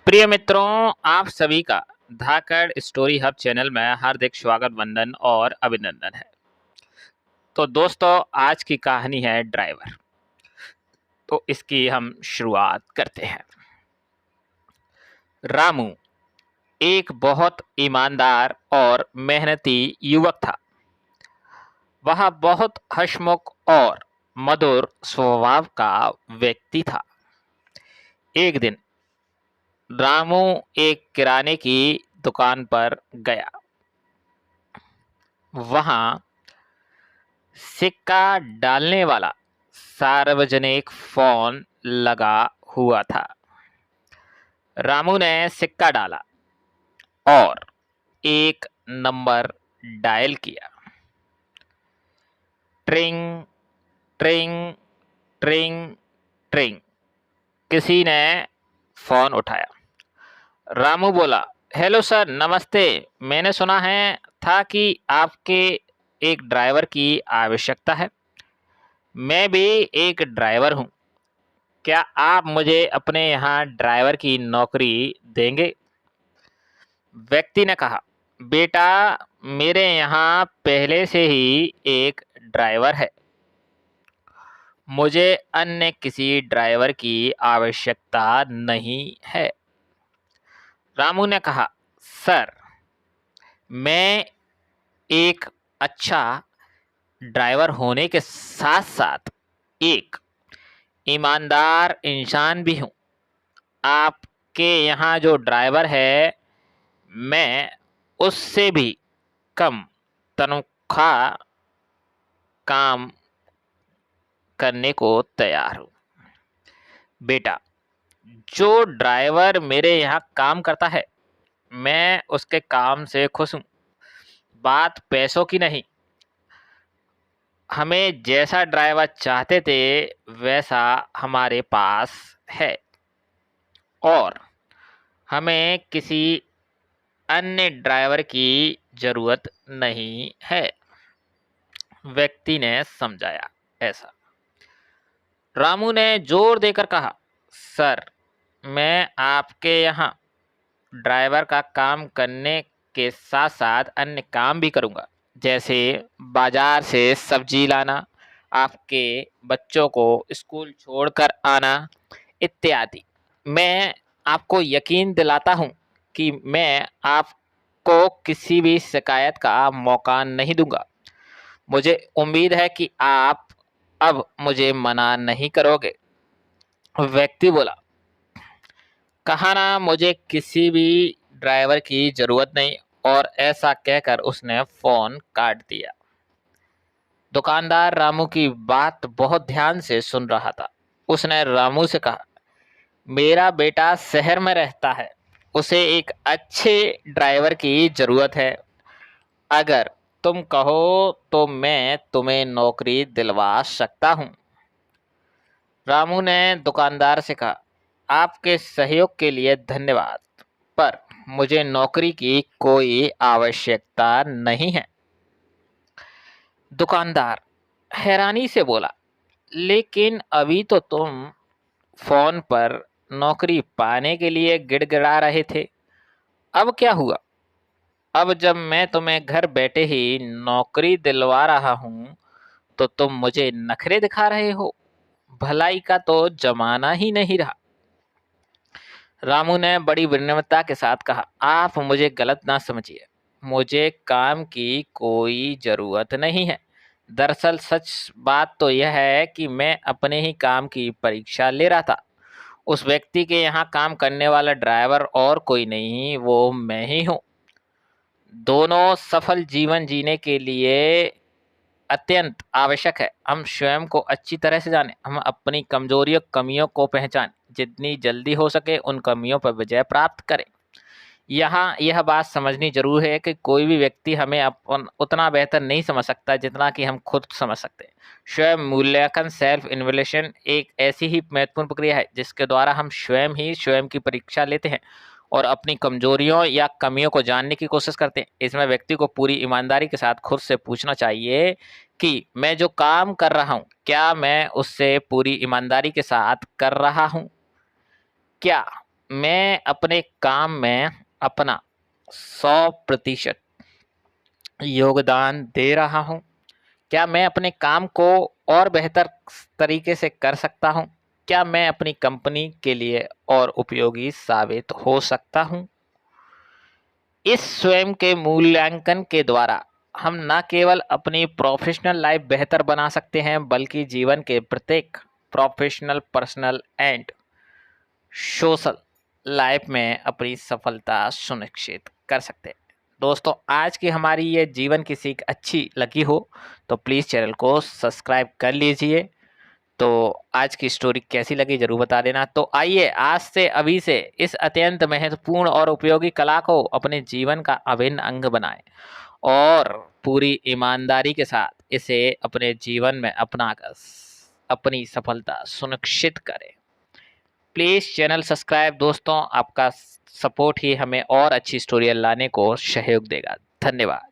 प्रिय मित्रों, आप सभी का धाकड़ स्टोरी हब चैनल में हार्दिक स्वागत, वंदन और अभिनंदन है। तो दोस्तों, आज की कहानी है ड्राइवर। तो इसकी हम शुरुआत करते हैं। रामू एक बहुत ईमानदार और मेहनती युवक था। वह बहुत हंसमुख और मधुर स्वभाव का व्यक्ति था। एक दिन रामू एक किराने की दुकान पर गया। वहां सिक्का डालने वाला सार्वजनिक फोन लगा हुआ था। रामू ने सिक्का डाला और एक नंबर डायल किया। ट्रिंग ट्रिंग ट्रिंग ट्रिंग। किसी ने फोन उठाया। रामू बोला, हेलो सर, नमस्ते। मैंने सुना है था कि आपके एक ड्राइवर की आवश्यकता है। मैं भी एक ड्राइवर हूँ। क्या आप मुझे अपने यहाँ ड्राइवर की नौकरी देंगे? व्यक्ति ने कहा, बेटा, मेरे यहाँ पहले से ही एक ड्राइवर है। मुझे अन्य किसी ड्राइवर की आवश्यकता नहीं है। रामू ने कहा, सर, मैं एक अच्छा ड्राइवर होने के साथ साथ एक ईमानदार इंसान भी हूँ। आपके यहाँ जो ड्राइवर है, मैं उससे भी कम तनख्वाह काम करने को तैयार हूँ। बेटा, जो ड्राइवर मेरे यहाँ काम करता है, मैं उसके काम से खुश हूँ। बात पैसों की नहीं। हमें जैसा ड्राइवर चाहते थे वैसा हमारे पास है और हमें किसी अन्य ड्राइवर की जरूरत नहीं है। व्यक्ति ने समझाया ऐसा। रामू ने जोर देकर कहा, सर, मैं आपके यहाँ ड्राइवर का काम करने के साथ साथ अन्य काम भी करूँगा, जैसे बाजार से सब्जी लाना, आपके बच्चों को स्कूल छोड़कर आना इत्यादि। मैं आपको यकीन दिलाता हूँ कि मैं आपको किसी भी शिकायत का मौका नहीं दूंगा। मुझे उम्मीद है कि आप अब मुझे मना नहीं करोगे। व्यक्ति बोला, कहा ना, मुझे किसी भी ड्राइवर की जरूरत नहीं। और ऐसा कहकर उसने फोन काट दिया। दुकानदार रामू की बात बहुत ध्यान से सुन रहा था। उसने रामू से कहा, मेरा बेटा शहर में रहता है, उसे एक अच्छे ड्राइवर की जरूरत है। अगर तुम कहो तो मैं तुम्हें नौकरी दिलवा सकता हूँ। रामू ने दुकानदार से कहा, आपके सहयोग के लिए धन्यवाद, पर मुझे नौकरी की कोई आवश्यकता नहीं है। दुकानदार हैरानी से बोला, लेकिन अभी तो तुम फोन पर नौकरी पाने के लिए गिड़गिड़ा रहे थे, अब क्या हुआ? अब जब मैं तुम्हें घर बैठे ही नौकरी दिलवा रहा हूँ तो तुम मुझे नखरे दिखा रहे हो। भलाई का तो जमाना ही नहीं रहा। रामू ने बड़ी विनम्रता के साथ कहा, आप मुझे गलत ना समझिए। मुझे काम की कोई ज़रूरत नहीं है। दरअसल सच बात तो यह है कि मैं अपने ही काम की परीक्षा ले रहा था। उस व्यक्ति के यहाँ काम करने वाला ड्राइवर और कोई नहीं, वो मैं ही हूँ। दोनों सफल जीवन जीने के लिए अत्यंत आवश्यक है हम स्वयं को अच्छी तरह से जानें। हम अपनी कमजोरियों कमियों को पहचानें, जितनी जल्दी हो सके उन कमियों पर विजय प्राप्त करें। यहाँ यह बात समझनी जरूर है कि कोई भी व्यक्ति हमें अपन उतना बेहतर नहीं समझ सकता जितना कि हम खुद समझ सकते हैं। स्वयं मूल्यांकन, सेल्फ इवैल्यूएशन एक ऐसी ही महत्वपूर्ण प्रक्रिया है जिसके द्वारा हम स्वयं ही स्वयं की परीक्षा लेते हैं और अपनी कमजोरियों या कमियों को जानने की कोशिश करते हैं। इसमें व्यक्ति को पूरी ईमानदारी के साथ खुद से पूछना चाहिए कि मैं जो काम कर रहा हूँ, क्या मैं उससे पूरी ईमानदारी के साथ कर रहा हूँ? क्या मैं अपने काम में अपना 100% योगदान दे रहा हूँ? क्या मैं अपने काम को और बेहतर तरीके से कर सकता हूँ? क्या मैं अपनी कंपनी के लिए और उपयोगी साबित हो सकता हूँ? इस स्वयं के मूल्यांकन के द्वारा हम न केवल अपनी प्रोफेशनल लाइफ बेहतर बना सकते हैं, बल्कि जीवन के प्रत्येक professional, personal and social life में अपनी सफलता सुनिश्चित कर सकते हैं। दोस्तों, आज की हमारी ये जीवन की सीख अच्छी लगी हो तो प्लीज़ चैनल को सब्सक्राइब कर लीजिए। तो आज की स्टोरी कैसी लगी ज़रूर बता देना। तो आइए आज से अभी से इस अत्यंत महत्वपूर्ण और उपयोगी कला को अपने जीवन का अभिन्न अंग बनाएं और पूरी ईमानदारी के साथ इसे अपने जीवन में अपनाकर अपनी सफलता सुनिश्चित करें। Please channel subscribe. दोस्तों, आपका सपोर्ट ही हमें और अच्छी स्टोरी लाने को सहयोग देगा। धन्यवाद।